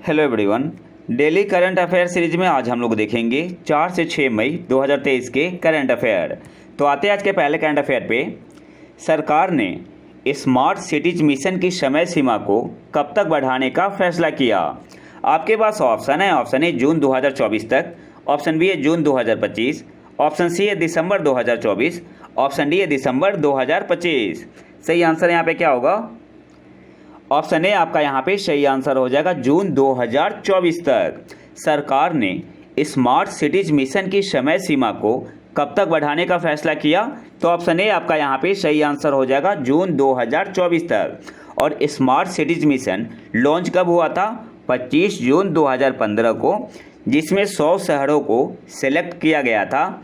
Hello everyone. Daily current affair series में आज हम लोग देखेंगे 4 से 6 मई 2023 के करंट अफेयर। तो आते हैं आज के पहले करंट अफेयर पे। सरकार ने स्मार्ट सिटीज मिशन की समय सीमा को कब तक बढ़ाने का फैसला किया। आपके पास ऑप्शन है। ऑप्शन ए जून 2024 तक, ऑप्शन बी है जून 2025, ऑप्शन सी है दिसंबर 2024, ऑप्शन डी है दिसंबर 2025। सही आंसर यहाँ पे क्या होगा? ऑप्शन ए आपका यहाँ पे सही आंसर हो जाएगा, जून 2024 तक। सरकार ने स्मार्ट सिटीज मिशन की समय सीमा को कब तक बढ़ाने का फैसला किया? तो ऑप्शन ए आपका यहाँ पे सही आंसर हो जाएगा, जून 2024 तक। और स्मार्ट सिटीज मिशन लॉन्च कब हुआ था? 25 जून 2015 को, जिसमें 100 शहरों को सेलेक्ट किया गया था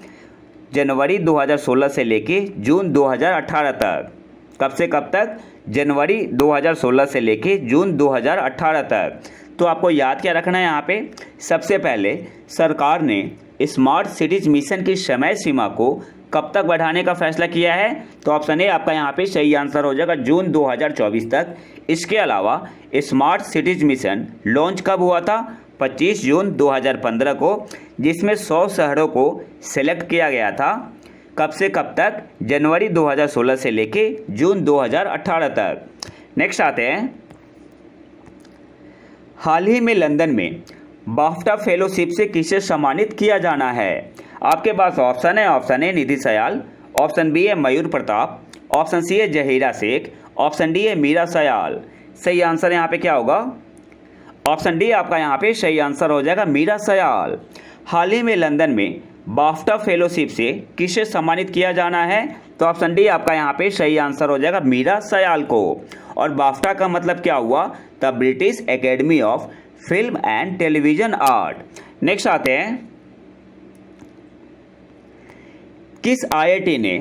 जनवरी 2016 से लेके जून 2018 तक। कब से कब तक? जनवरी 2016 से लेके जून 2018 तक। तो आपको याद क्या रखना है यहाँ पे? सबसे पहले सरकार ने स्मार्ट सिटीज मिशन की समय सीमा को कब तक बढ़ाने का फैसला किया है? तो ऑप्शन ए आपका यहाँ पे सही आंसर हो जाएगा, जून 2024 तक। इसके अलावा स्मार्ट सिटीज मिशन लॉन्च कब हुआ था? 25 जून 2015 को, जिसमें 100 शहरों को सेलेक्ट किया गया था। कब से कब तक? जनवरी 2016 से लेके जून 2018 तक। नेक्स्ट आते हैं। हाल ही में लंदन में बाफ्टा फेलोशिप से किसे सम्मानित किया जाना है? आपके पास ऑप्शन है। Option A Nidhi Sayal, option B है मयूर प्रताप, ऑप्शन सी है जहीरा शेख, ऑप्शन डी है मीरा सयाल। सही आंसर यहाँ पे क्या होगा? ऑप्शन डी आपका यहाँ पे सही आंसर हो जाएगा, मीरा सयाल। हाल ही में लंदन में बाफ्टा फेलोशिप से किसे सम्मानित किया जाना है? तो ऑप्शन डी आपका यहाँ पे सही आंसर हो जाएगा, मीरा सयाल को। और बाफ्टा का मतलब क्या हुआ? The British academy of film and television art. Next आते हैं। किस आईआईटी ने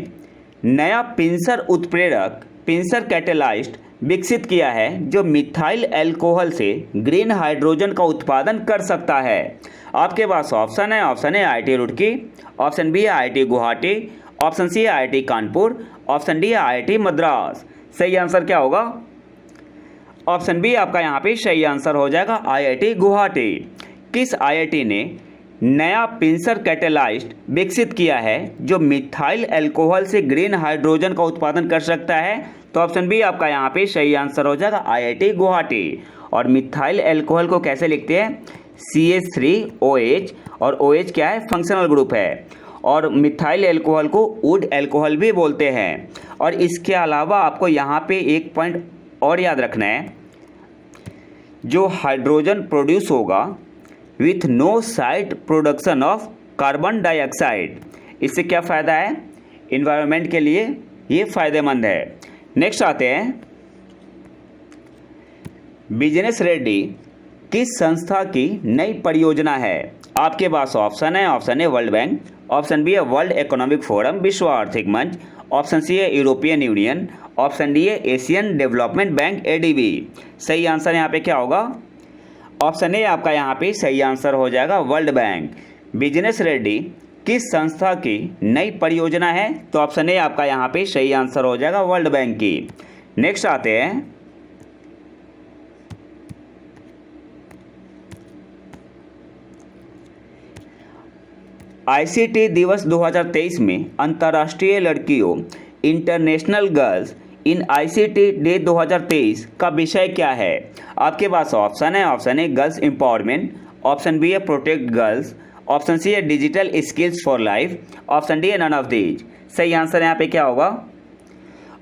नया पिंसर उत्प्रेरक पिंसर कैटेलाइस्ट विकसित किया है जो मिथाइल अल्कोहल से ग्रीन हाइड्रोजन का उत्पादन कर सकता है? आपके पास ऑप्शन है। Option A IIT Roorkee, option B है आईआईटी गुवाहाटी, ऑप्शन सी है आईआईटी कानपुर, ऑप्शन डी है आईआईटी मद्रास। सही आंसर क्या होगा? ऑप्शन बी आपका यहाँ पे सही आंसर हो जाएगा, आईआईटी गुवाहाटी। किस आईआईटी ने नया पिंसर कैटेलाइस्ट विकसित किया है जो मिथाइल अल्कोहल से ग्रीन हाइड्रोजन का उत्पादन कर सकता है? तो ऑप्शन बी आपका यहाँ पे सही आंसर हो जाएगा, आईआईटी गुवाहाटी। और मिथाइल अल्कोहल को कैसे लिखते हैं? CH3OH, और OH क्या है? फंक्शनल ग्रुप है। और मिथाइल अल्कोहल को वुड अल्कोहल भी बोलते हैं। और इसके अलावा आपको यहाँ पे एक पॉइंट और याद रखना है, जो हाइड्रोजन प्रोड्यूस होगा with no side production of carbon dioxide, इससे क्या फ़ायदा है? इन्वायरमेंट के लिए ये फ़ायदेमंद है। नेक्स्ट आते हैं। बिजनेस रेडी किस संस्था की नई परियोजना है? आपके पास ऑप्शन है। Option A world bank, option B है वर्ल्ड इकोनॉमिक फोरम विश्व आर्थिक मंच, ऑप्शन सी है यूरोपियन यूनियन, ऑप्शन डी है एशियन डेवलपमेंट बैंक ADB। सही आंसर यहाँ पे क्या होगा? ऑप्शन ए आपका यहाँ पे सही आंसर हो जाएगा, वर्ल्ड बैंक। बिजनेस रेडी किस संस्था की नई परियोजना है? तो ऑप्शन ए आपका यहाँ पे सही आंसर हो जाएगा, वर्ल्ड बैंक की। नेक्स्ट आते हैं। ICT दिवस 2023 में अंतर्राष्ट्रीय लड़कियों international girls in ICT day 2023 का विषय क्या है? आपके पास ऑप्शन है। Option A girls empowerment, option B है प्रोटेक्ट गर्ल्स, ऑप्शन सी है digital skills for life, option D है नन ऑफ दीज। सही आंसर यहाँ पे क्या होगा?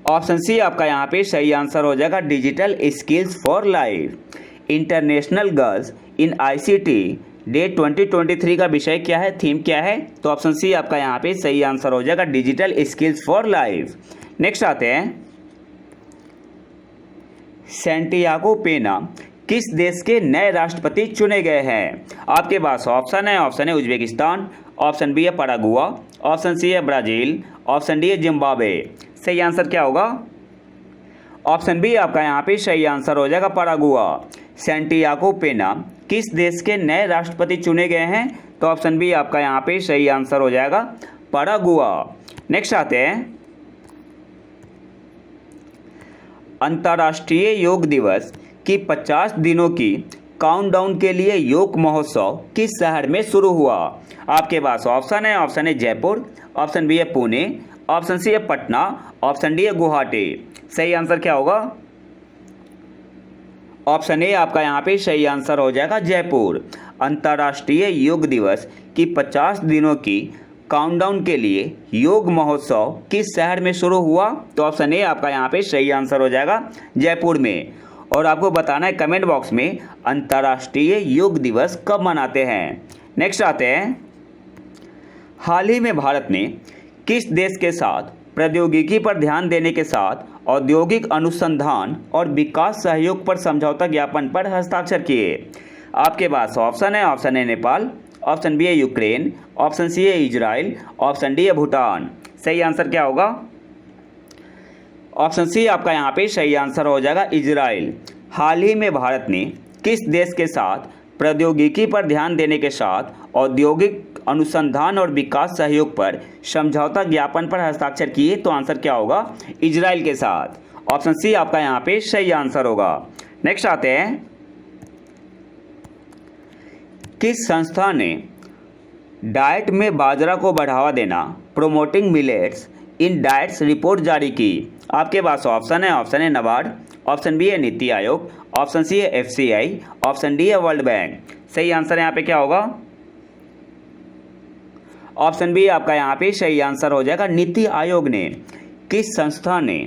ऑप्शन सी आपका यहाँ पे सही आंसर हो जाएगा, digital skills for life. International girls in ICT day 2023 का विषय क्या है? थीम क्या है? तो ऑप्शन सी आपका यहाँ पे सही आंसर हो जाएगा, digital skills for life. Next आते हैं। सैंटियागो पेना किस देश के नए राष्ट्रपति चुने गए हैं? आपके पास ऑप्शन है। ऑप्शन है उज्बेकिस्तान, ऑप्शन बी है परागुआ, ऑप्शन सी है ब्राज़ील, ऑप्शन डी है जिम्बाब्वे। सही आंसर क्या होगा? ऑप्शन बी आपका यहाँ पे सही आंसर हो जाएगा, परागुआ। सैंटियागो पेना किस देश के नए राष्ट्रपति चुने गए हैं? तो ऑप्शन बी आपका यहाँ पे सही आंसर हो जाएगा, परागुआ। नेक्स्ट आते हैं। अंतर्राष्ट्रीय योग दिवस की 50 दिनों की काउंटडाउन के लिए योग महोत्सव किस शहर में शुरू हुआ? आपके पास ऑप्शन है, option A Jaipur, option B है पुणे, ऑप्शन सी है पटना, ऑप्शन डी है गुवाहाटी। सही आंसर क्या होगा? ऑप्शन ए आपका यहाँ पे सही आंसर हो जाएगा, जयपुर। अंतर्राष्ट्रीय योग दिवस की 50 दिनों की काउंटडाउन के लिए योग महोत्सव किस शहर में शुरू हुआ? तो ऑप्शन ए आपका यहाँ पे सही आंसर हो जाएगा, जयपुर में। और आपको बताना है कमेंट बॉक्स में अंतर्राष्ट्रीय योग दिवस कब मनाते हैं। नेक्स्ट आते हैं, हाल ही में भारत ने किस देश के साथ प्रौद्योगिकी पर ध्यान देने के साथ औद्योगिक अनुसंधान और विकास सहयोग पर समझौता ज्ञापन पर हस्ताक्षर किए? आपके पास ऑप्शन है, option A Nepal, option B है यूक्रेन, ऑप्शन सी है इजराइल, ऑप्शन डी है भूटान। सही आंसर क्या होगा? ऑप्शन सी आपका यहाँ पे सही आंसर हो जाएगा, इजराइल। हाल ही में भारत ने किस देश के साथ प्रौद्योगिकी पर ध्यान देने के साथ औद्योगिक अनुसंधान और विकास सहयोग पर समझौता ज्ञापन पर हस्ताक्षर किए? तो आंसर क्या होगा? इजराइल के साथ। ऑप्शन सी आपका यहाँ पे सही आंसर होगा। नेक्स्ट आते हैं, किस संस्था ने डाइट में बाजरा को बढ़ावा देना promoting millets in diets report जारी की? आपके पास ऑप्शन है, option A NABARD, option B है नीति आयोग, ऑप्शन सी है FCI, ऑप्शन डी है वर्ल्ड बैंक। सही आंसर यहाँ पे क्या होगा? ऑप्शन बी आपका यहाँ पे सही आंसर हो जाएगा, नीति आयोग ने। किस संस्था ने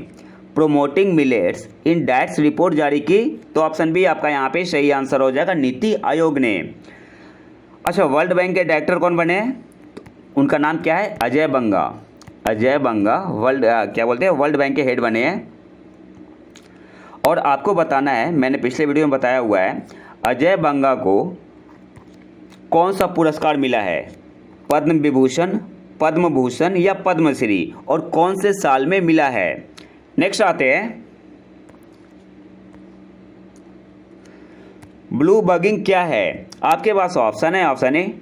promoting millets in diets report जारी की? तो ऑप्शन बी आपका यहाँ पे सही आंसर हो जाएगा, नीति आयोग ने। अच्छा, वर्ल्ड बैंक के डायरेक्टर कौन बने हैं? उनका नाम क्या है? अजय बंगा। अजय बंगा वर्ल्ड बैंक के हेड बने हैं। और आपको बताना है, मैंने पिछले वीडियो में बताया हुआ है, अजय बंगा को कौन सा पुरस्कार मिला है? पद्म विभूषण, पद्म भूषण या पद्मश्री, और कौन से साल में मिला है? नेक्स्ट आते हैं, ब्लू बगिंग क्या है? आपके पास ऑप्शन है, option A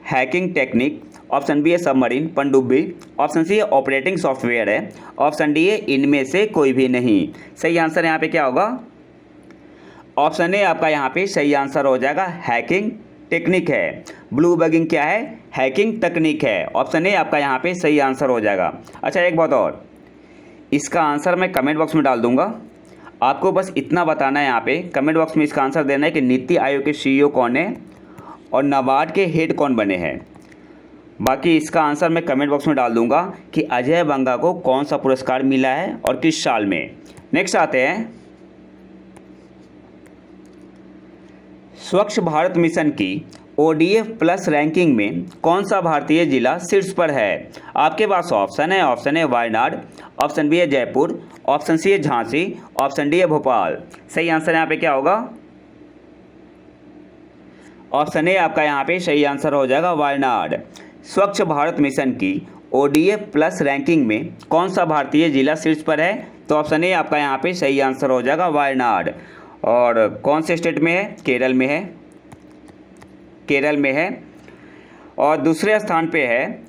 hacking technique, option B है सबमरीन पनडुब्बी, ऑप्शन सी है ऑपरेटिंग सॉफ्टवेयर है, ऑप्शन डी है इनमें से कोई भी नहीं। सही आंसर यहाँ पे क्या होगा? ऑप्शन ए आपका यहाँ पे सही आंसर हो जाएगा, हैकिंग टेक्निक है। ब्लू बगिंग क्या है? हैकिंग तकनीक है। ऑप्शन ए आपका यहाँ पे सही आंसर हो जाएगा। अच्छा, एक बात और, इसका आंसर मैं कमेंट बॉक्स में डाल दूंगा, आपको बस इतना बताना है यहाँ पे कमेंट बॉक्स में इसका आंसर देना है कि नीति आयोग के CEO कौन है और नाबार्ड के हेड कौन बने हैं। बाकी इसका आंसर मैं कमेंट बॉक्स में डाल दूंगा कि अजय बंगा को कौन सा पुरस्कार मिला है और किस साल में। नेक्स्ट आते हैं, स्वच्छ भारत मिशन की ODF प्लस रैंकिंग में कौन सा भारतीय जिला शीर्ष पर है? आपके पास ऑप्शन है, option A Wayanad, option B है जयपुर, ऑप्शन सी है झांसी, ऑप्शन डी है भोपाल। सही आंसर यहाँ पे क्या होगा? ऑप्शन ए आपका यहाँ पे सही आंसर हो जाएगा, वायनाड। स्वच्छ भारत मिशन की ODF प्लस रैंकिंग में कौन सा भारतीय जिला शीर्ष पर है? तो ऑप्शन ए आपका यहाँ पे सही आंसर हो जाएगा, वायनाड। और कौन से स्टेट में है? केरल में है, केरल में है। और दूसरे स्थान पे है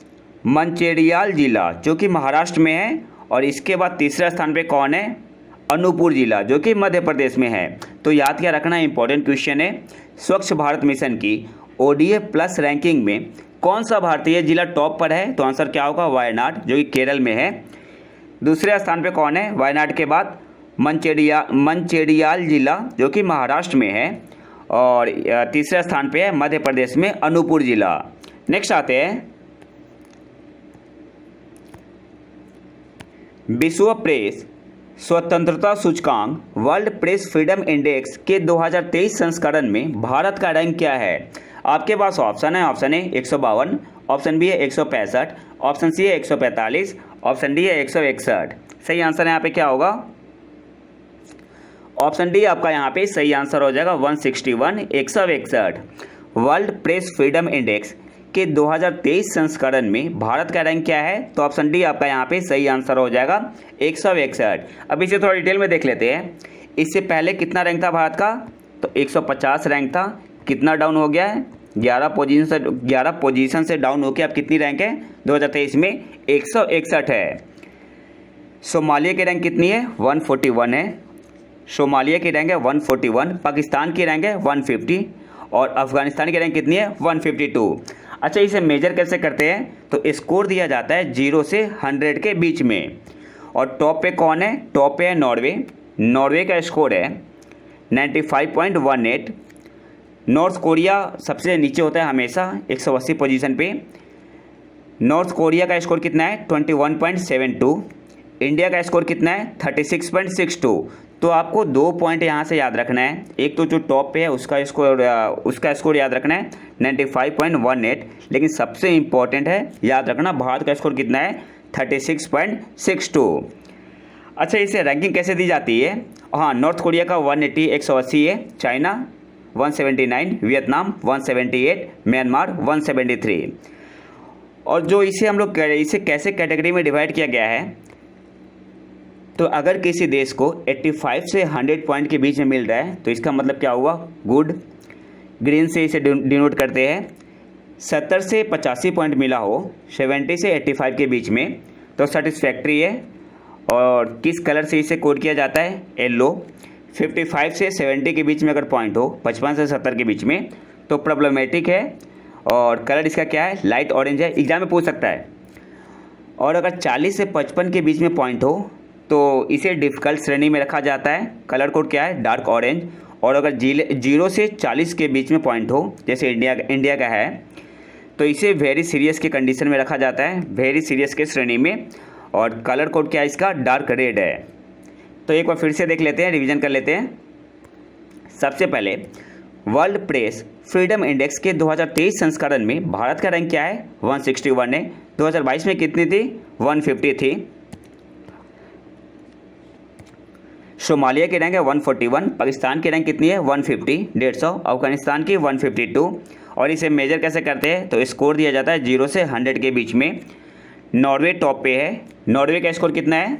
मंचेरियाल जिला जो कि महाराष्ट्र में है। और इसके बाद तीसरे स्थान पे कौन है? अनूपपुर जिला जो कि मध्य प्रदेश में है। तो याद क्या रखना, इंपॉर्टेंट क्वेश्चन है। स्वच्छ भारत मिशन की ODF प्लस रैंकिंग में कौन सा भारतीय जिला टॉप पर है? तो आंसर क्या होगा? वायनाड जो कि केरल में है। दूसरे स्थान पे कौन है? वायनाड के बाद मंचेरियाल जिला जो कि महाराष्ट्र में है। और तीसरे स्थान पे है मध्य प्रदेश में अनूपपुर जिला। नेक्स्ट आते हैं, विश्व प्रेस स्वतंत्रता सूचकांक वर्ल्ड प्रेस फ्रीडम इंडेक्स के 2023 संस्करण में भारत का रैंक क्या है? आपके पास ऑप्शन है, ऑप्शन ए 152, ऑप्शन बी है 165, ऑप्शन सी है 145, ऑप्शन डी है 161। सही आंसर यहाँ पे क्या होगा? ऑप्शन डी आपका यहाँ पे सही आंसर हो जाएगा, 161, 161। वर्ल्ड प्रेस फ्रीडम इंडेक्स के 2023 संस्करण में भारत का रैंक क्या है? तो ऑप्शन डी आपका यहाँ पे सही आंसर हो जाएगा, 161। अब इसे थोड़ा डिटेल में देख लेते हैं। इससे पहले कितना रैंक था भारत का? तो 150 रैंक था। कितना डाउन हो गया है? 11 पोजीशन से डाउन होकर अब कितनी रैंक है 2023 में? 161 है। सोमालिया की रैंक कितनी है? 141 है। सोमालिया की रैंक है 141। पाकिस्तान की रैंक है 150। और अफगानिस्तान की रैंक कितनी है 152। अच्छा, इसे मेजर कैसे करते हैं, तो स्कोर दिया जाता है 0 से 100 के बीच में। और टॉप पे कौन है, टॉप पे है नॉर्वे। नॉर्वे का स्कोर है 95.18। नॉर्थ कोरिया सबसे नीचे होता है हमेशा 180 पोजीशन पे। नॉर्थ कोरिया का स्कोर कितना है 21.72। इंडिया का स्कोर कितना है 36.62। तो आपको 2 पॉइंट यहाँ से याद रखना है। एक तो जो टॉप पे है उसका स्कोर याद रखना है 95.18, लेकिन सबसे इम्पॉर्टेंट है याद रखना भारत का स्कोर कितना है 36.62। अच्छा, इसे रैंकिंग कैसे दी जाती है, हाँ, नॉर्थ कोरिया का 180 180 है, चाइना 179, वियतनाम 178, म्यांमार 173। और जो इसे हम लोग इसे कैसे कैटेगरी में डिवाइड किया गया है, तो अगर किसी देश को 85 से 100 पॉइंट के बीच में मिल रहा है तो इसका मतलब क्या हुआ, गुड, ग्रीन से इसे डिनोट करते हैं। 70 से 85 पॉइंट मिला हो 70 से 85 के बीच में तो सेटिस्फैक्ट्री है। और किस कलर से इसे कोड किया जाता है, येलो। 55 से 70 के बीच में अगर पॉइंट हो 55 से 70 के बीच में तो प्रॉब्लमेटिक है, और कलर इसका क्या है, लाइट ऑरेंज है, एग्जाम में पूछ सकता है। और अगर 40 से 55 के बीच में पॉइंट हो तो इसे डिफ़िकल्ट श्रेणी में रखा जाता है, कलर कोड क्या है, डार्क ऑरेंज। और अगर 0 से 40 के बीच में पॉइंट हो, जैसे इंडिया का है, तो इसे वेरी सीरियस की कंडीशन में रखा जाता है, वेरी सीरियस के श्रेणी में। और कलर कोड क्या है इसका, डार्क रेड है। तो एक बार फिर से देख लेते हैं, रिवीजन कर लेते हैं। सबसे पहले वर्ल्ड प्रेस फ्रीडम इंडेक्स के 2023 संस्करण में भारत का रैंक क्या है, 161 है। 2022 में कितनी थी, 150 थी। सोमालिया की रैंक है 141, पाकिस्तान की रैंक कितनी है 150, 150, अफगानिस्तान की 152। और इसे मेजर कैसे करते हैं, तो स्कोर दिया जाता है 0 से 100 के बीच में। नॉर्वे टॉप पे है, नॉर्वे का स्कोर कितना है,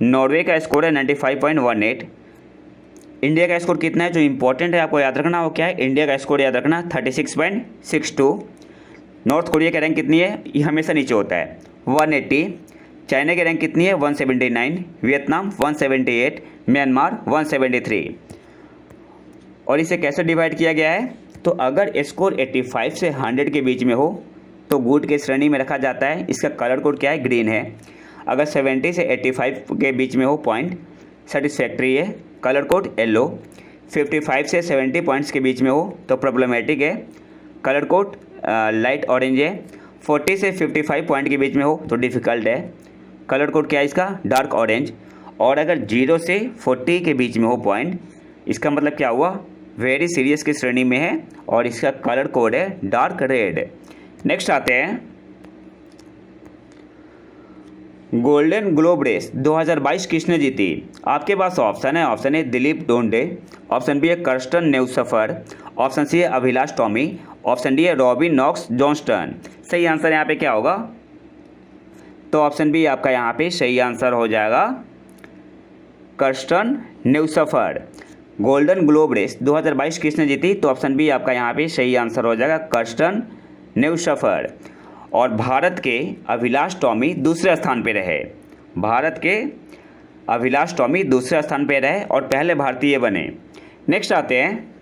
नॉर्वे का स्कोर है 95.18। इंडिया का स्कोर कितना है, जो इंपॉर्टेंट है आपको याद रखना, वो क्या है, इंडिया का स्कोर याद रखना 36.62। नॉर्थ कोरिया की रैंक कितनी है, ये हमेशा नीचे होता है, 180। चाइना की रैंक कितनी है 179, वियतनाम 178, म्यांमार 173। और इसे कैसे डिवाइड किया गया है, तो अगर स्कोर 85 से 100 के बीच में हो तो गुड के श्रेणी में रखा जाता है, इसका कलर कोड क्या है, ग्रीन है। अगर 70 से 85 के बीच में हो पॉइंट, सेटिस्फैक्ट्री है, कलर कोड येलो। 55 से 70 पॉइंट्स के बीच में हो तो प्रॉब्लमेटिक है, कलर कोड लाइट ऑरेंज है। 40 से 55 पॉइंट के बीच में हो तो डिफ़िकल्ट है, कलर कोड क्या है इसका, डार्क ऑरेंज। और अगर 0 से 40 के बीच में हो पॉइंट, इसका मतलब क्या हुआ, वेरी सीरियस की श्रेणी में है, और इसका कलर कोड है डार्क रेड। नेक्स्ट आते हैं, गोल्डन ग्लोब रेस 2022 किसने जीती। आपके पास ऑप्शन है, option A Dilip Donde, option B है कर्स्टन नेउसफर, ऑप्शन सी है अभिलाष टॉमी, ऑप्शन डी है रॉबिन नॉक्स जॉन्स्टन। सही आंसर यहाँ पे क्या होगा, तो ऑप्शन बी आपका यहाँ पे सही आंसर हो जाएगा, कर्स्टन नेउसफर। गोल्डन ग्लोब रेस 2022 किसने जीती, तो ऑप्शन बी आपका यहाँ पे सही आंसर हो जाएगा, कर्स्टन नेउसफर। और भारत के अभिलाष टॉमी दूसरे स्थान पे रहे, भारत के अभिलाष टॉमी दूसरे स्थान पे रहे और पहले भारतीय बने। नेक्स्ट आते हैं,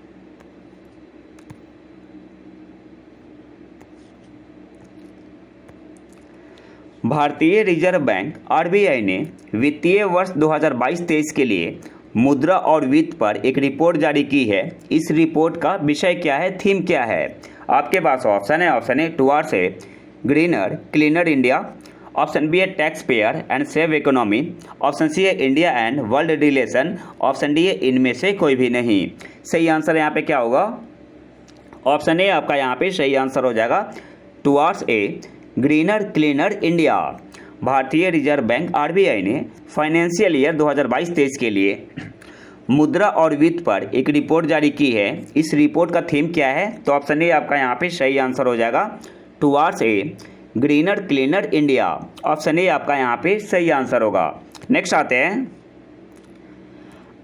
भारतीय रिजर्व बैंक आरबीआई ने वित्तीय वर्ष 2022-23 के लिए मुद्रा और वित्त पर एक रिपोर्ट जारी की है। इस रिपोर्ट का विषय क्या है, थीम क्या है। आपके पास ऑप्शन है, option A towards a greener cleaner India, option B है tax payer and save economy, option C है India and world relation, option D है इनमें से कोई भी नहीं। सही आंसर यहाँ पे क्या होगा, ऑप्शन ए आपका यहाँ पे सही आंसर हो जाएगा, towards a greener cleaner India. भारतीय रिजर्व बैंक आरबीआई ने फाइनेंशियल ईयर 2022-23 के लिए मुद्रा और वित्त पर एक रिपोर्ट जारी की है। इस रिपोर्ट का थीम क्या है, तो ऑप्शन ए आपका यहाँ पे सही आंसर हो जाएगा, towards a greener cleaner India. Option A आपका यहाँ पे सही आंसर होगा। नेक्स्ट आते हैं,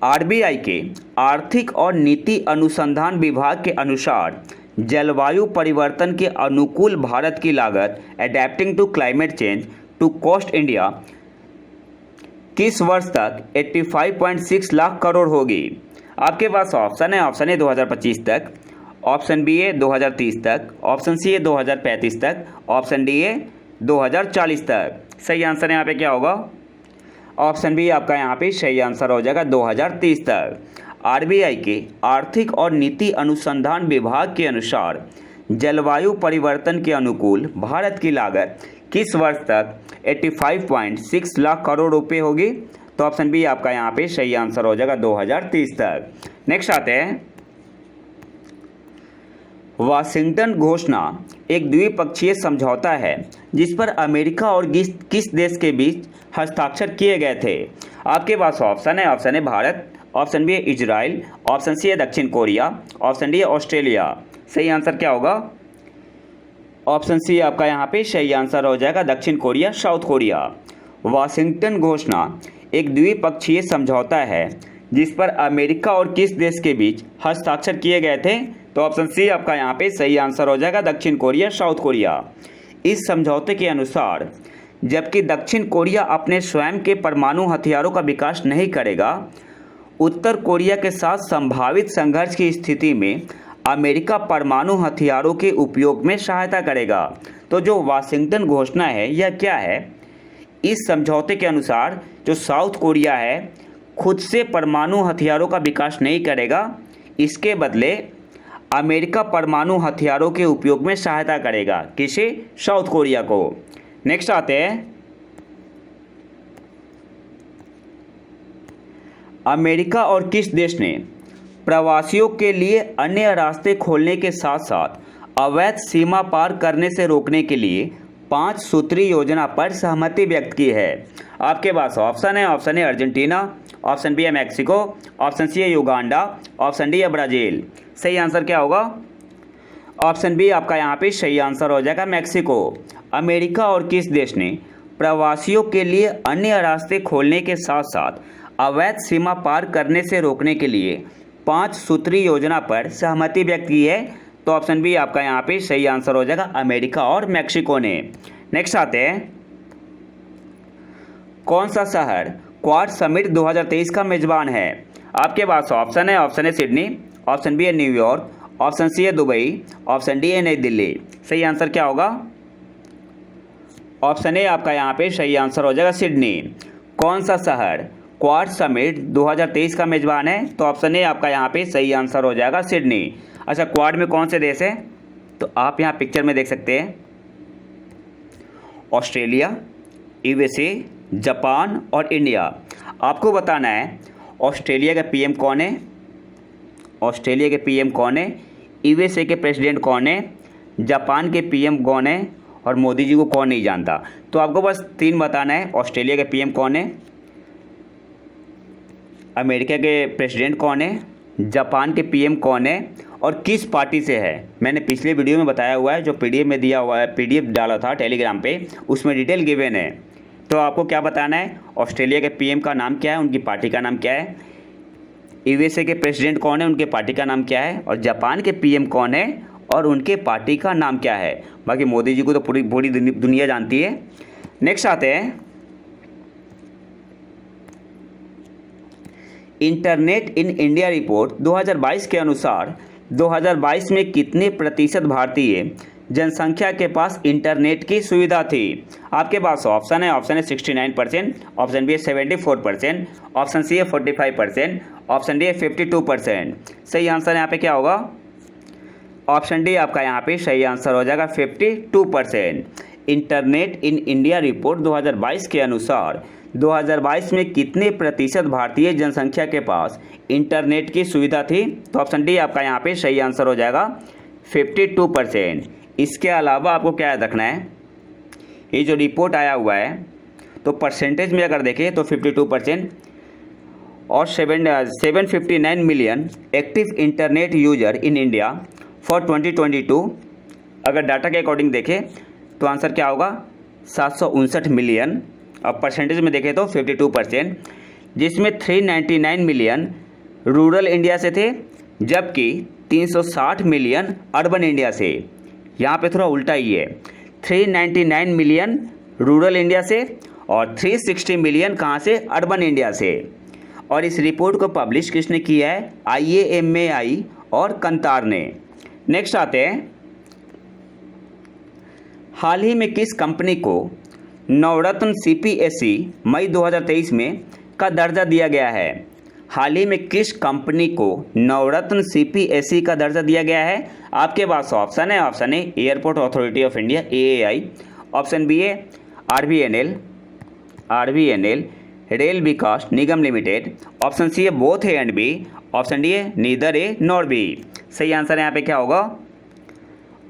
आरबीआई के आर्थिक और नीति अनुसंधान विभाग के अनुसार जलवायु परिवर्तन के अनुकूल भारत की लागत adapting to climate change to cost India किस वर्ष तक 85.6 लाख करोड़ होगी। आपके पास ऑप्शन है, ऑप्शन ए 2025 तक, ऑप्शन बी है 2030 तक, ऑप्शन सी है 2035 तक, ऑप्शन डी है 2040 तक। सही आंसर यहाँ पे क्या होगा? ऑप्शन बी आपका यहाँ पे सही आंसर हो जाएगा 2030 तक। आरबीआई के आर्थिक और नीति अनुसंधान विभाग के अनुसार जलवायु परिवर्तन के अनुकूल भारत की लागत किस वर्ष तक 85.6 लाख करोड़ रुपए होगी? तो ऑप्शन बी आपका यहाँ पे सही आंसर हो जाएगा 2030 तक। नेक्स्ट आते हैं, वाशिंगटन घोषणा एक द्विपक्षीय समझौता है जिस पर अमेरिका और किस देश के बीच हस्ताक्षर किए गए थे? आपके पास ऑप्शन है, option A Bharat, option B है इजराइल, ऑप्शन सी है दक्षिण कोरिया, ऑप्शन डी है ऑस्ट्रेलिया। सही आंसर क्या होगा? ऑप्शन सी आपका यहाँ पे सही आंसर हो जाएगा दक्षिण कोरिया, साउथ कोरिया। वाशिंगटन घोषणा एक द्विपक्षीय समझौता है जिस पर अमेरिका और किस देश के बीच हस्ताक्षर किए गए थे? तो ऑप्शन सी आपका यहाँ पे सही आंसर हो जाएगा दक्षिण कोरिया, साउथ कोरिया। इस समझौते के अनुसार जबकि दक्षिण कोरिया अपने स्वयं के परमाणु हथियारों का विकास नहीं करेगा, उत्तर कोरिया के साथ संभावित संघर्ष की स्थिति में अमेरिका परमाणु हथियारों के उपयोग में सहायता करेगा। तो जो वाशिंगटन घोषणा है यह क्या है? इस समझौते के अनुसार जो साउथ कोरिया है खुद से परमाणु हथियारों का विकास नहीं करेगा, इसके बदले अमेरिका परमाणु हथियारों के उपयोग में सहायता करेगा। किसे? साउथ कोरिया को। नेक्स्ट आते हैं, अमेरिका और किस देश ने प्रवासियों के लिए अन्य रास्ते खोलने के साथ साथ अवैध सीमा पार करने से रोकने के लिए 5 सूत्रीय योजना पर सहमति व्यक्त की है? आपके पास ऑप्शन है, option A Argentina, option B है मैक्सिको, ऑप्शन सी है युगांडा, ऑप्शन डी है ब्राज़ील। सही आंसर क्या होगा? ऑप्शन बी आपका यहाँ पे सही आंसर हो जाएगा मैक्सिको। अमेरिका और किस देश ने प्रवासियों के लिए अन्य रास्ते खोलने के साथ साथ अवैध सीमा पार करने से रोकने के लिए 5 सूत्रीय योजना पर सहमति व्यक्त की है? तो ऑप्शन बी आपका यहाँ पे सही आंसर हो जाएगा अमेरिका और मैक्सिको ने। नेक्स्ट आते हैं, कौन सा शहर क्वाड समिट 2023 का मेजबान है? आपके पास ऑप्शन है, option A Sydney, option B है न्यूयॉर्क, ऑप्शन सी है दुबई, ऑप्शन डी है नई दिल्ली। सही आंसर क्या होगा? ऑप्शन ए आपका यहाँ पे सही आंसर हो जाएगा सिडनी। कौन सा शहर क्वाड समिट 2023 का मेजबान है? तो ऑप्शन ए आपका यहाँ पे सही आंसर हो जाएगा सिडनी। अच्छा, क्वाड में कौन से देश हैं? तो आप यहाँ पिक्चर में देख सकते हैं, ऑस्ट्रेलिया, यूएसए, जापान और इंडिया। आपको बताना है ऑस्ट्रेलिया का पीएम कौन है, ऑस्ट्रेलिया के पीएम कौन है, यूएसए के प्रेसिडेंट कौन है, जापान के पीएम कौन है और मोदी जी को कौन नहीं जानता। तो आपको बस 3 बताना है, ऑस्ट्रेलिया के पीएम कौन है, अमेरिका के प्रेसिडेंट कौन है, जापान के पीएम कौन है और किस पार्टी से है। मैंने पिछले वीडियो में बताया हुआ है, जो पीडीएफ में दिया हुआ है, पीडीएफ डाला था टेलीग्राम पे, उसमें डिटेल गिवन है। तो आपको क्या बताना है, ऑस्ट्रेलिया के पीएम का नाम क्या है, उनकी पार्टी का नाम क्या है, यूएसए के प्रेसिडेंट कौन है, उनके पार्टी का नाम क्या है, और जापान के पीएम कौन है और उनके पार्टी का नाम क्या है। बाकी मोदी जी को तो पूरी दुनिया जानती है। नेक्स्ट आते हैं, इंटरनेट इन इंडिया रिपोर्ट 2022 के अनुसार 2022 में कितने प्रतिशत भारतीय जनसंख्या के पास इंटरनेट की सुविधा थी? आपके पास ऑप्शन है, ऑप्शन ए 69%, ऑप्शन बी है 74%, ऑप्शन सी है 45%, ऑप्शन डी है 52%। सही आंसर यहाँ पे क्या होगा? ऑप्शन डी आपका यहाँ पे सही आंसर हो जाएगा 52%। इंटरनेट इन इंडिया रिपोर्ट 2022 के अनुसार 2022 में कितने प्रतिशत भारतीय जनसंख्या के पास इंटरनेट की सुविधा थी? तो ऑप्शन डी आपका यहाँ पे सही आंसर हो जाएगा 52%। इसके अलावा आपको क्या याद रखना है, ये जो रिपोर्ट आया हुआ है तो परसेंटेज में अगर देखें तो 52% और 759 million active internet user in India for 2022। अगर डाटा के अकॉर्डिंग देखें तो आंसर क्या होगा, 759 मिलियन, और परसेंटेज में देखें तो 52%, जिसमें 399 मिलियन रूरल इंडिया से थे जबकि 360 मिलियन अर्बन इंडिया से। यहाँ पे थोड़ा उल्टा ही है, 399 मिलियन रूरल इंडिया से और 360 मिलियन कहाँ से, अर्बन इंडिया से। और इस रिपोर्ट को पब्लिश किसने किया है? IAMAI और कंतार ने। नेक्स्ट आते हैं, हाल ही में किस कंपनी को नवरत्न CPSE मई 2023 में का दर्जा दिया गया है? हाल ही में किस कंपनी को नवरत्न CPSE का दर्जा दिया गया है? आपके पास ऑप्शन है, option A airport authority of India AAI, option B है RVNL Rail Vikas Nigam limited, option C है both A and B, option D है नीदर ए नॉर बी। सही आंसर यहाँ पे क्या होगा?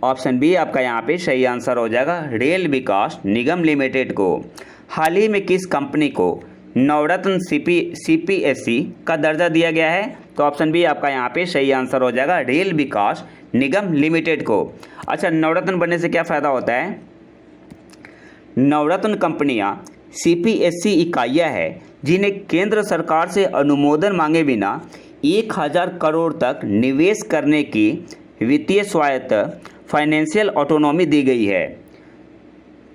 ऑप्शन बी आपका यहाँ पे सही आंसर हो जाएगा, रेल विकास निगम लिमिटेड को हाल ही में किस कंपनी को नवरत्न CPSE का दर्जा दिया गया है? तो ऑप्शन बी आपका यहाँ पे सही आंसर हो जाएगा, रेल विकास निगम लिमिटेड को। अच्छा, नवरत्न बनने से क्या फ़ायदा होता है? नवरत्न कंपनियां CPSE इकाइयां हैं जिन्हें केंद्र सरकार से अनुमोदन मांगे बिना 1000 करोड़ तक निवेश करने की वित्तीय स्वायत्त फाइनेंशियल ऑटोनॉमी दी गई है।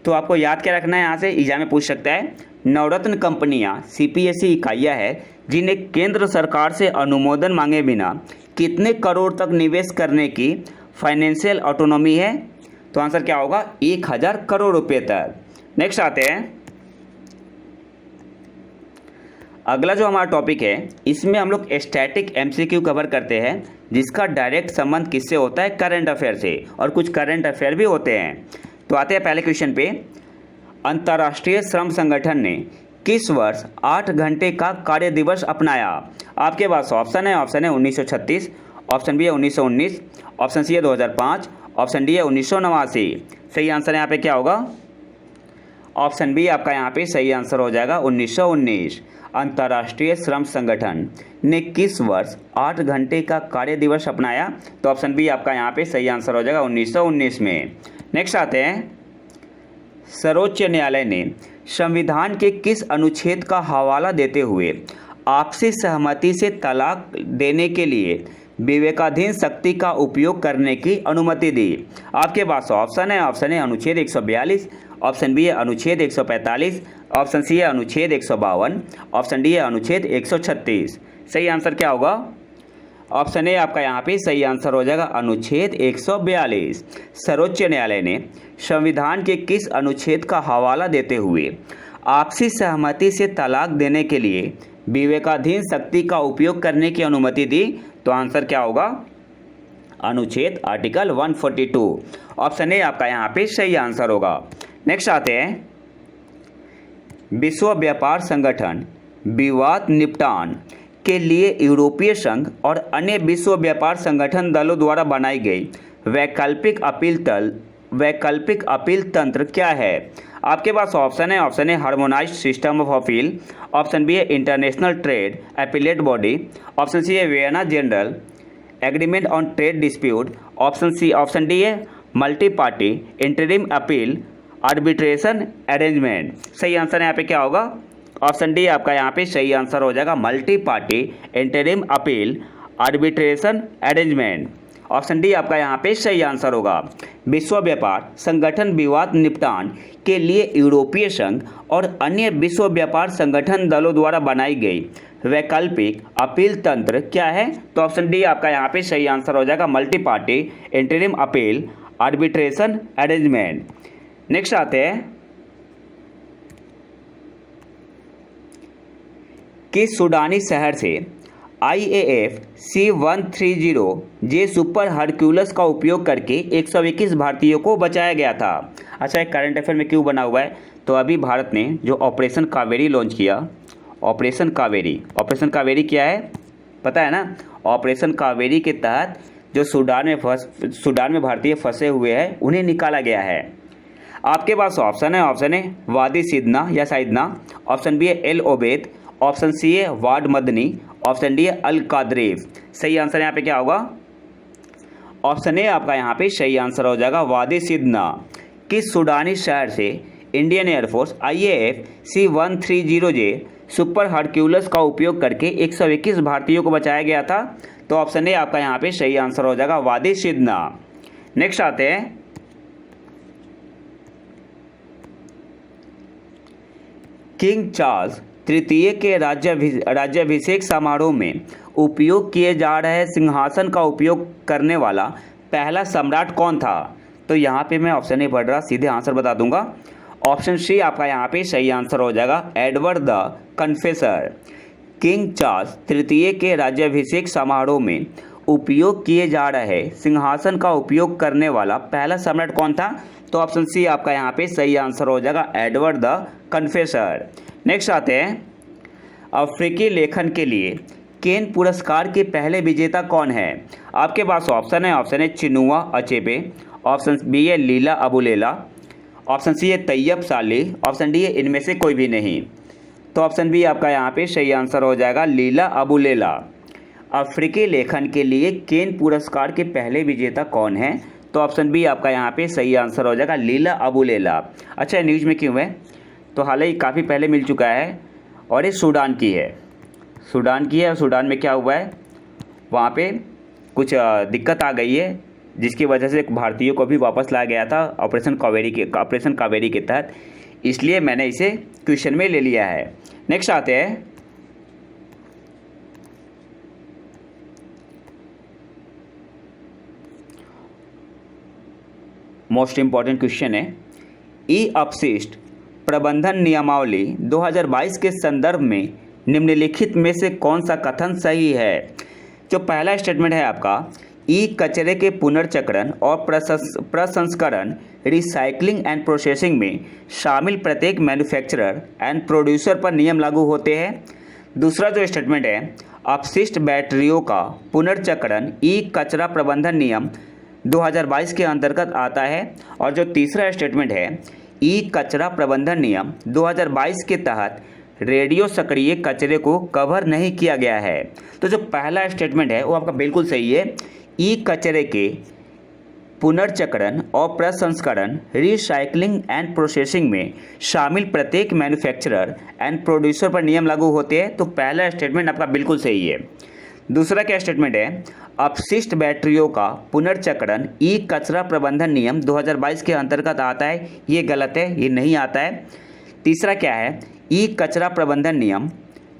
तो आपको याद क्या रखना है, यहाँ से एग्जाम में पूछ सकता है। नवरत्न कंपनियां CPSE इकाइयां हैं जिन्हें केंद्र सरकार से अनुमोदन मांगे बिना कितने करोड़ तक निवेश करने की फाइनेंशियल ऑटोनॉमी है? तो आंसर क्या होगा? 1000 करोड़ रुपए तक। नेक्स्ट आते हैं, अगला जो हमारा टॉपिक है इसमें हम लोग स्टैटिक MCQ कवर करते हैं जिसका डायरेक्ट संबंध किससे होता है? करंट अफेयर से, और कुछ करंट अफेयर भी होते हैं। तो आते हैं पहले क्वेश्चन पे, अंतर्राष्ट्रीय श्रम संगठन ने किस वर्ष 8 घंटे का कार्य दिवस अपनाया? आपके पास ऑप्शन है, ऑप्शन है 1936, ऑप्शन बी है 1919, ऑप्शन सी है 2005, ऑप्शन डी है 1989। सही आंसर यहाँ पे क्या होगा? ऑप्शन बी आपका यहाँ पे सही आंसर हो जाएगा, 1919। अंतर्राष्ट्रीय श्रम संगठन ने किस वर्ष 8 घंटे का कार्य दिवस अपनाया? तो ऑप्शन बी आपका यहाँ पे सही आंसर हो जाएगा, 1919 में। नेक्स्ट आते हैं, सर्वोच्च न्यायालय ने संविधान के किस अनुच्छेद का हवाला देते हुए आपसी सहमति से तलाक देने के लिए विवेकाधीन शक्ति का उपयोग करने की अनुमति दी? आपके पास ऑप्शन है, ऑप्शन है अनुच्छेद 142, ऑप्शन बी है अनुच्छेद 145, ऑप्शन सी है अनुच्छेद 152, ऑप्शन डी है अनुच्छेद 136। सही आंसर क्या होगा? ऑप्शन ए आपका यहाँ पे सही आंसर हो जाएगा, अनुच्छेद 142। सर्वोच्च न्यायालय ने संविधान के किस अनुच्छेद का हवाला देते हुए आपसी सहमति से तलाक देने के लिए विवेकाधीन शक्ति का उपयोग करने की अनुमति दी? तो आंसर क्या होगा? अनुच्छेद आर्टिकल 142। ऑप्शन ए आपका यहाँ पे सही आंसर होगा। नेक्स्ट आते हैं, विश्व व्यापार संगठन विवाद निपटान के लिए यूरोपीय संघ और अन्य विश्व व्यापार संगठन दलों द्वारा बनाई गई वैकल्पिक अपील तंत्र क्या है? आपके पास ऑप्शन है, option A harmonised system of appeal, option B है international trade appellate body, option C है Vienna general agreement on trade dispute, option D है multi party interim appeal arbitration arrangement. सही आंसर यहाँ पे क्या होगा? ऑप्शन डी आपका यहाँ पे सही आंसर हो जाएगा, multi party interim appeal arbitration arrangement. Option D आपका यहाँ पे सही आंसर होगा। विश्व व्यापार संगठन विवाद निपटान के लिए यूरोपीय संघ और अन्य विश्व व्यापार संगठन दलों द्वारा बनाई गई वैकल्पिक अपील तंत्र क्या है? तो ऑप्शन डी आपका यहाँ पे सही आंसर हो जाएगा, multi party interim appeal arbitration arrangement. Next आते हैं, किस सूडानी शहर से IAF C-130J सुपर हरक्यूलस का उपयोग करके 121 भारतीयों को बचाया गया था? अच्छा, एक करंट अफेयर में क्यों बना हुआ है? तो अभी भारत ने जो ऑपरेशन कावेरी लॉन्च किया, ऑपरेशन कावेरी क्या है पता है ना? ऑपरेशन कावेरी के तहत जो सूडान में भारतीय फंसे हुए हैं उन्हें निकाला गया है। आपके पास ऑप्शन है वादी सिदना या साइदना, ऑप्शन बी है एल ओबेद, ऑप्शन सी है वाड मदनी, ऑप्शन डी है अल कादरेव। सही आंसर यहाँ पे क्या होगा? ऑप्शन ए आपका यहाँ पे सही आंसर हो जाएगा, वादी सिदना। किस सूडानी शहर से Indian air force IAF C-130J super Hercules का उपयोग करके 121 भारतीयों को बचाया गया था? तो ऑप्शन ए आपका यहाँ पे सही आंसर हो जाएगा, वादी सिदना। नेक्स्ट आते हैं, किंग चार्ल्स तृतीय के राज्याभिषेक समारोह में उपयोग किए जा रहे सिंहासन का उपयोग करने वाला पहला सम्राट कौन था? तो यहाँ पे मैं ऑप्शन नहीं पढ़ रहा, सीधे आंसर बता दूंगा। ऑप्शन सी आपका यहाँ पे सही आंसर हो जाएगा, Edward the confessor. King Charles तृतीय के राज्याभिषेक समारोह में उपयोग किए जा रहे सिंहासन का उपयोग करने वाला पहला सम्राट कौन था? तो ऑप्शन सी आपका यहाँ पे सही आंसर हो जाएगा, एडवर्ड द कन्फेसर। नेक्स्ट आते हैं, अफ्रीकी लेखन के लिए केन पुरस्कार के पहले विजेता कौन है? आपके पास ऑप्शन है चिनुआ अचेबे, ऑप्शन बी है लीला अबुलेला, ऑप्शन सी है तैयब सालेह, ऑप्शन डी है इनमें से कोई भी नहीं। तो ऑप्शन बी आपका यहाँ पे सही आंसर हो जाएगा, लीला अबुलेला। अफ्रीकी लेखन के लिए केन पुरस्कार के पहले विजेता कौन है? तो ऑप्शन बी आपका यहाँ पे सही आंसर हो जाएगा, लीला अबुलेला। अच्छा, न्यूज़ में क्यों है? तो हालांकि काफ़ी पहले मिल चुका है और ये सूडान की है, और सूडान में क्या हुआ है, वहाँ पे कुछ दिक्कत आ गई है जिसकी वजह से भारतीयों को भी वापस लाया गया था ऑपरेशन कावेरी के तहत, इसलिए मैंने इसे क्वेश्चन में ले लिया है। नेक्स्ट आते हैं, मोस्ट इम्पॉर्टेंट क्वेश्चन है, ई अपशिष्ट प्रबंधन नियमावली 2022 के संदर्भ में निम्नलिखित में से कौन सा कथन सही है? जो पहला स्टेटमेंट है आपका, ई कचरे के पुनर्चक्रण और प्रसंस्करण रिसाइकलिंग एंड प्रोसेसिंग में शामिल प्रत्येक मैन्युफैक्चरर एंड प्रोड्यूसर पर नियम लागू होते हैं। दूसरा जो स्टेटमेंट है, अपशिष्ट बैटरियों का पुनर्चक्रण ई कचरा प्रबंधन नियम 2022 के अंतर्गत आता है। और जो तीसरा स्टेटमेंट है, ई कचरा प्रबंधन नियम 2022 के तहत रेडियो सक्रिय कचरे को कवर नहीं किया गया है। तो जो पहला स्टेटमेंट है वो आपका बिल्कुल सही है, ई कचरे के पुनर्चक्रण और प्रसंस्करण रिसाइकलिंग एंड प्रोसेसिंग में शामिल प्रत्येक मैन्युफैक्चरर एंड प्रोड्यूसर पर नियम लागू होते हैं। तो पहला स्टेटमेंट आपका बिल्कुल सही है। दूसरा क्या स्टेटमेंट है, अपशिष्ट बैटरियों का पुनर्चक्रण ई कचरा प्रबंधन नियम 2022 के अंतर्गत आता है, ये गलत है, ये नहीं आता है। तीसरा क्या है, ई कचरा प्रबंधन नियम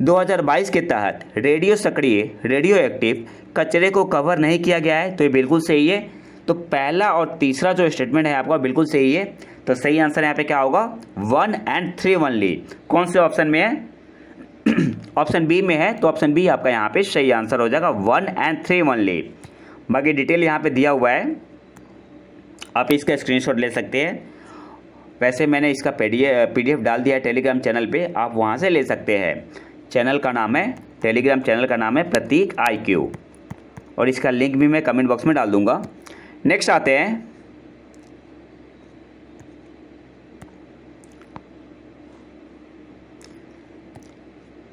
2022 के तहत रेडियो एक्टिव कचरे को कवर नहीं किया गया है, तो ये बिल्कुल सही है। तो पहला और तीसरा जो स्टेटमेंट है आपका बिल्कुल सही है। तो सही आंसर यहाँ पे क्या होगा, 1 और 3 ओनली। कौन से ऑप्शन में है? ऑप्शन बी में है, तो ऑप्शन बी आपका यहाँ पे सही आंसर हो जाएगा, 1 और 3 ओनली। बाकी डिटेल यहाँ पे दिया हुआ है, आप इसका स्क्रीनशॉट ले सकते हैं। वैसे मैंने इसका पीडीएफ डाल दिया है टेलीग्राम चैनल पे, आप वहाँ से ले सकते हैं। टेलीग्राम चैनल का नाम है प्रतीक IQ, और इसका लिंक भी मैं कमेंट बॉक्स में डाल दूंगा। नेक्स्ट आते हैं,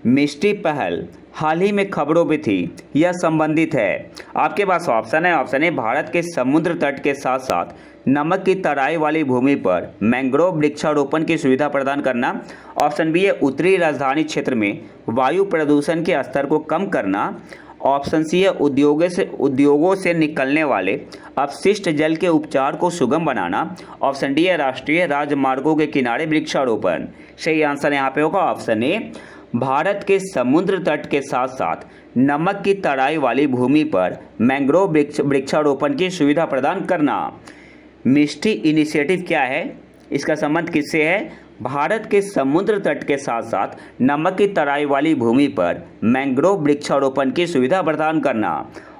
मिष्टी पहल हाल ही में खबरों में थी, यह संबंधित है। आपके पास ऑप्शन है भारत के समुद्र तट के साथ साथ नमक की तराई वाली भूमि पर मैंग्रोव वृक्षारोपण की सुविधा प्रदान करना, ऑप्शन बी है उत्तरी राजधानी क्षेत्र में वायु प्रदूषण के स्तर को कम करना, ऑप्शन सी है उद्योगों से निकलने वाले अपशिष्ट जल के उपचार को सुगम बनाना, ऑप्शन डी है राष्ट्रीय राजमार्गों के किनारे वृक्षारोपण। सही आंसर यहाँ पे होगा ऑप्शन ए, भारत के समुद्र तट के साथ साथ नमक की तराई वाली भूमि पर मैंग्रोव वृक्षारोपण की सुविधा प्रदान करना। मिष्टी इनिशिएटिव क्या है, इसका संबंध किससे है? भारत के समुद्र तट के साथ साथ नमक की तराई वाली भूमि पर मैंग्रोव वृक्षारोपण की सुविधा प्रदान करना।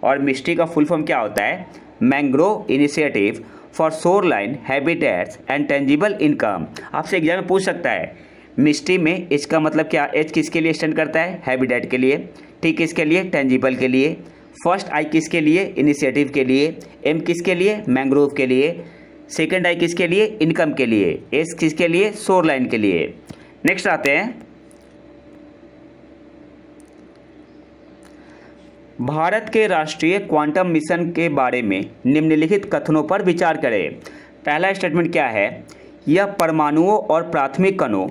और मिष्टी का फुल फॉर्म क्या होता है? Mangrove initiative for shoreline habitats and tangible income. आपसे एग्जाम में पूछ सकता है मिष्टी में इसका मतलब क्या, एच किसके लिए स्टैंड करता है? हैबिटेट के लिए, टी किसके लिए? टेंजिबल के लिए, फर्स्ट आई किसके लिए? इनिशिएटिव के लिए, एम किसके लिए? मैंग्रोव के लिए, सेकंड आई किसके लिए? इनकम के लिए, एस किसके लिए? शोरलाइन के लिए। नेक्स्ट आते हैं, भारत के राष्ट्रीय क्वांटम मिशन के बारे में निम्नलिखित कथनों पर विचार करें। पहला स्टेटमेंट क्या है? यह परमाणुओं और प्राथमिक कणों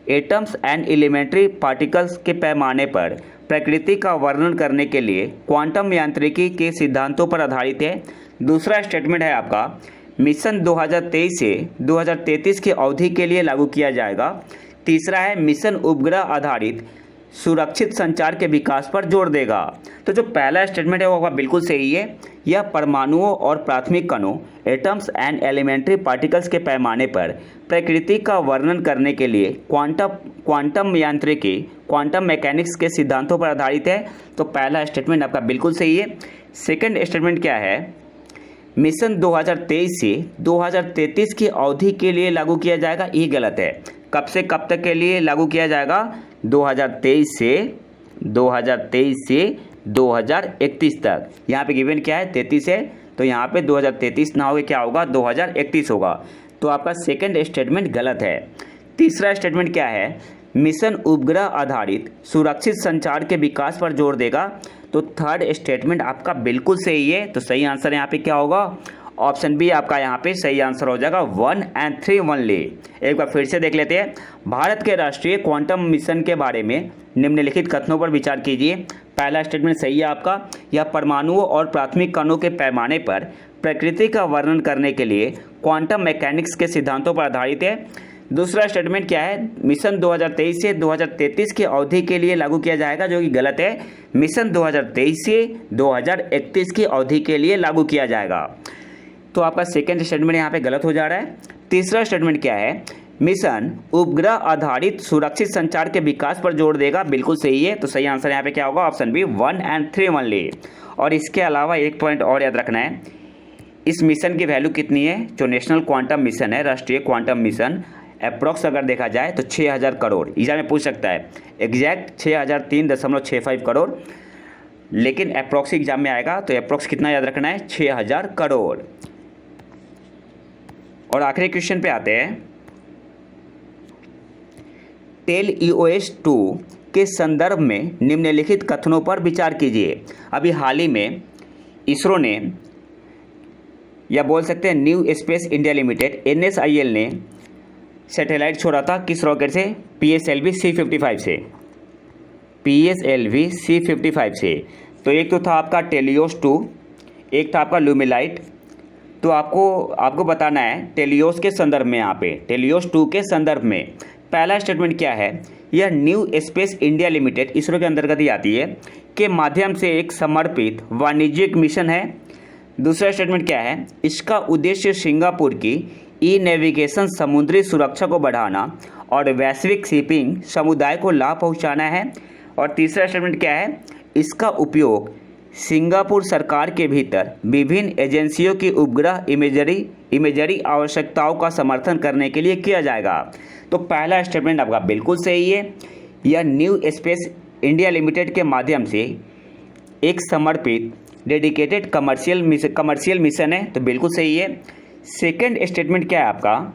एटम्स एंड एलिमेंट्री पार्टिकल्स के पैमाने पर प्रकृति का वर्णन करने के लिए क्वांटम यांत्रिकी के सिद्धांतों पर आधारित है। दूसरा स्टेटमेंट है आपका, मिशन 2023 से 2033 की अवधि के लिए लागू किया जाएगा। तीसरा है मिशन उपग्रह आधारित सुरक्षित संचार के विकास पर जोर देगा। तो जो पहला स्टेटमेंट है वो बिल्कुल सही है। यह परमाणुओं और प्राथमिक कणों एटम्स एंड एलिमेंट्री पार्टिकल्स के पैमाने पर प्रकृति का वर्णन करने के लिए क्वांटम यांत्रिकी क्वांटम मैकेनिक्स के सिद्धांतों पर आधारित है। तो पहला स्टेटमेंट आपका बिल्कुल सही है। सेकंड स्टेटमेंट क्या है, मिशन 2023 से 2033 की अवधि के लिए लागू किया जाएगा, ये गलत है। कब से कब तक के लिए लागू किया जाएगा, 2023 से 2031 तक। यहाँ पे गिवन क्या है 33 है, तो यहाँ पे 2033 ना होगा, क्या होगा 2031 होगा। तो आपका सेकंड स्टेटमेंट गलत है। तीसरा स्टेटमेंट क्या है, मिशन उपग्रह आधारित सुरक्षित संचार के विकास पर जोर देगा। तो थर्ड स्टेटमेंट आपका बिल्कुल सही है। तो सही आंसर यहाँ पे क्या होगा, ऑप्शन बी आपका यहाँ पे सही आंसर हो जाएगा 1 और 3 ओनली। एक बार फिर से देख लेते हैं। भारत के राष्ट्रीय क्वांटम मिशन के बारे में निम्नलिखित कथनों पर विचार कीजिए। पहला स्टेटमेंट सही है आपका, यह परमाणुओं और प्राथमिक कणों के पैमाने पर प्रकृति का वर्णन करने के लिए क्वांटम मैकेनिक्स के सिद्धांतों पर आधारित है। दूसरा स्टेटमेंट क्या है, मिशन 2023 से 2033 की अवधि के लिए लागू किया जाएगा, जो कि गलत है। मिशन 2023 से 2031 की अवधि के लिए लागू किया जाएगा। तो आपका सेकंड स्टेटमेंट यहाँ पे गलत हो जा रहा है। तीसरा स्टेटमेंट क्या है, मिशन उपग्रह आधारित सुरक्षित संचार के विकास पर जोर देगा, बिल्कुल सही है। तो सही आंसर यहाँ पे क्या होगा, ऑप्शन बी 1 और 3 ओनली। और इसके अलावा एक पॉइंट और याद रखना है, इस मिशन की वैल्यू कितनी है, जो नेशनल क्वांटम मिशन है, राष्ट्रीय क्वांटम मिशन, अप्रॉक्स अगर देखा जाए तो 6000 करोड़। एग्जाम में पूछ सकता है एग्जैक्ट 6003.65 करोड़, लेकिन अप्रॉक्स एग्जाम में आएगा तो अप्रॉक्स कितना याद रखना है, 6000 करोड़। और आखिरी क्वेश्चन पे आते हैं। टेलईओएस 2 के संदर्भ में निम्नलिखित कथनों पर विचार कीजिए। अभी हाल ही में इसरो ने, या बोल सकते हैं new space India limited NSIL ने सैटेलाइट छोड़ा था किस रॉकेट से, PSLV C55 से, PSLV C55 से। तो एक तो था आपका टेलियोस 2, एक था आपका ल्यूमिलाइट। तो आपको बताना है टेलियोस के संदर्भ में, यहाँ पे टेलियोस 2 के संदर्भ में पहला स्टेटमेंट क्या है, यह new space India limited ISRO के अंतर्गत ही आती है, के माध्यम से एक समर्पित वाणिज्यिक मिशन है। दूसरा स्टेटमेंट क्या है, इसका उद्देश्य सिंगापुर की ई नेविगेशन समुद्री सुरक्षा को बढ़ाना और वैश्विक शिपिंग समुदाय को लाभ पहुंचाना है। और तीसरा स्टेटमेंट क्या है, इसका उपयोग सिंगापुर सरकार के भीतर विभिन्न एजेंसियों की उपग्रह इमेजरी आवश्यकताओं का समर्थन करने के लिए किया जाएगा। तो पहला स्टेटमेंट आपका बिल्कुल सही है, यह न्यू स्पेस इंडिया लिमिटेड के माध्यम से एक समर्पित डेडिकेटेड कमर्शियल मिशन है, तो बिल्कुल सही है। सेकंड स्टेटमेंट क्या है आपका,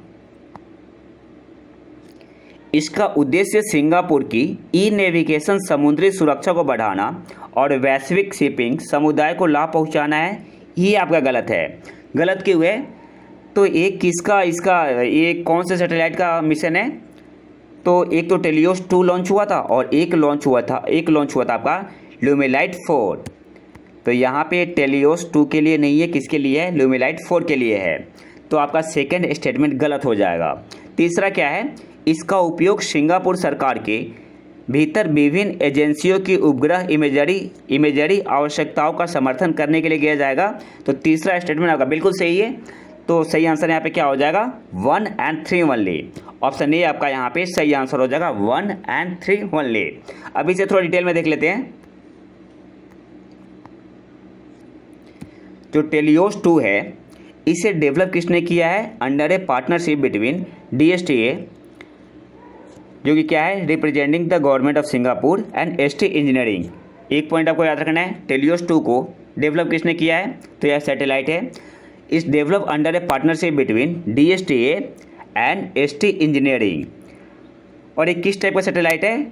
इसका उद्देश्य सिंगापुर की ई नेविगेशन समुद्री सुरक्षा को बढ़ाना और वैश्विक शिपिंग समुदाय को लाभ पहुंचाना है, ये आपका गलत है। गलत क्यों है, तो एक ये कौन से सैटेलाइट का मिशन है, तो एक तो टेलियोस 2 लॉन्च हुआ था और एक लॉन्च हुआ था आपका ल्यूमिलाइट 4। तो यहाँ पे टेलियोस 2 के लिए नहीं है, किसके लिए है, ल्यूमिलाइट 4 के लिए है। तो आपका सेकंड स्टेटमेंट गलत हो जाएगा। तीसरा क्या है, इसका उपयोग सिंगापुर सरकार के भीतर विभिन्न एजेंसियों की उपग्रह इमेजरी आवश्यकताओं का समर्थन करने के लिए किया जाएगा। तो तीसरा स्टेटमेंट आपका बिल्कुल सही है। तो सही आंसर यहाँ पे क्या हो जाएगा, 1 और 3 ओनली। ऑप्शन ए आपका यहाँ पे सही आंसर हो जाएगा 1 और 3 ओनली। अभी से थोड़ा डिटेल में देख लेते हैं। जो टेलियोस 2 है, इसे डेवलप किसने किया है, अंडर ए पार्टनरशिप बिटवीन DSTA, जो कि क्या है, representing the government of Singapore and ST engineering. एक पॉइंट आपको याद रखना है, टेलियोस 2 को डेवलप किसने किया है, तो यह सैटेलाइट है, इस develop under A partnership between DSTA and ST engineering. और एक किस टाइप का सैटेलाइट है,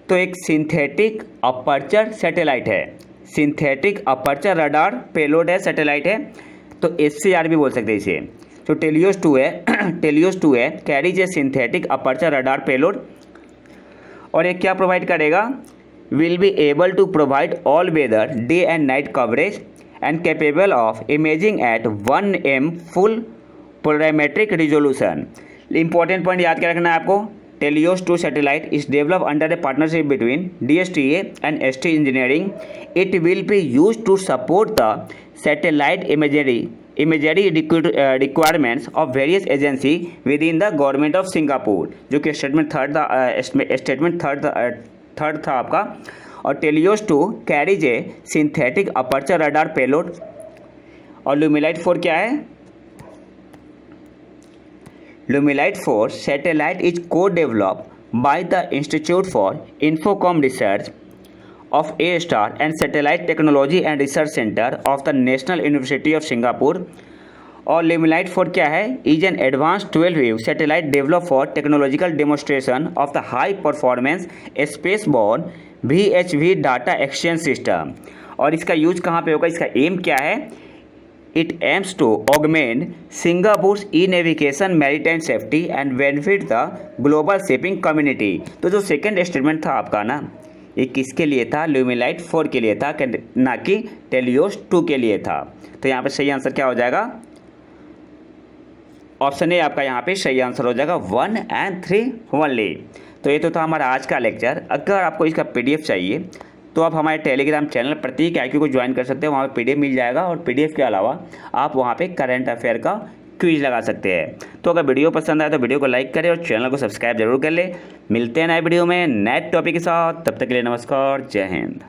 तो एक सिंथेटिक अपर्चर सैटेलाइट है, सिंथेटिक अपर्चर रडार पेलोड है, सैटेलाइट है। तो SCR भी बोल सकते हैं इसे। जो टेलियोस 2 है carries a synthetic aperture radar payload. और ये क्या प्रोवाइड करेगा, will be able to provide all weather day and night coverage and capable of imaging at 1M full polarimetric resolution. Important point याद क्या रखना है आपको, Telios 2 satellite is developed under a partnership between DSTA and ST Engineering. It will be used to support the satellite imagery requirements of various agency within the government of Singapore. जो कि statement third था आपका। और teleost 2 carries a synthetic aperture radar payload. और ल्यूमिलाइट 4 क्या है? ल्यूमिलाइट 4 satellite is को developed by the institute for Infocomm research of A-Star and Satellite Technology and Research Center of the National University of Singapore. और ल्यूमिलाइट 4 क्या है? Is an advance 12 wave satellite develop for technological demonstration of the high performance space born VHV data exchange system. और इसका use कहाँ पे होगा? इसका aim क्या है? It aims to augment Singapore e navigation maritime safety and benefit the global shipping community. तो जो सेकेंड स्टेटमेंट था आपका ना, ये किसके लिए था? ल्यूमिलाइट 4 के लिए था, ना कि टेलियोस 2 के लिए था। तो यहाँ पे सही आंसर क्या हो जाएगा? ऑप्शन ए आपका यहाँ पे सही आंसर हो जाएगा, 1 and 3 ओनली। तो ये तो था हमारा आज का लेक्चर। अगर आपको इसका PDF चाहिए तो आप हमारे टेलीग्राम चैनल प्रतीक IQ को ज्वाइन कर सकते हैं, वहाँ पे PDF मिल जाएगा। और PDF के अलावा आप वहाँ पे करंट अफेयर का क्विज लगा सकते हैं। तो अगर वीडियो पसंद आए तो वीडियो को लाइक करें और चैनल को सब्सक्राइब जरूर कर ले। मिलते हैं नए वीडियो में नए टॉपिक के साथ, तब तक के लिए नमस्कार, जय हिंद।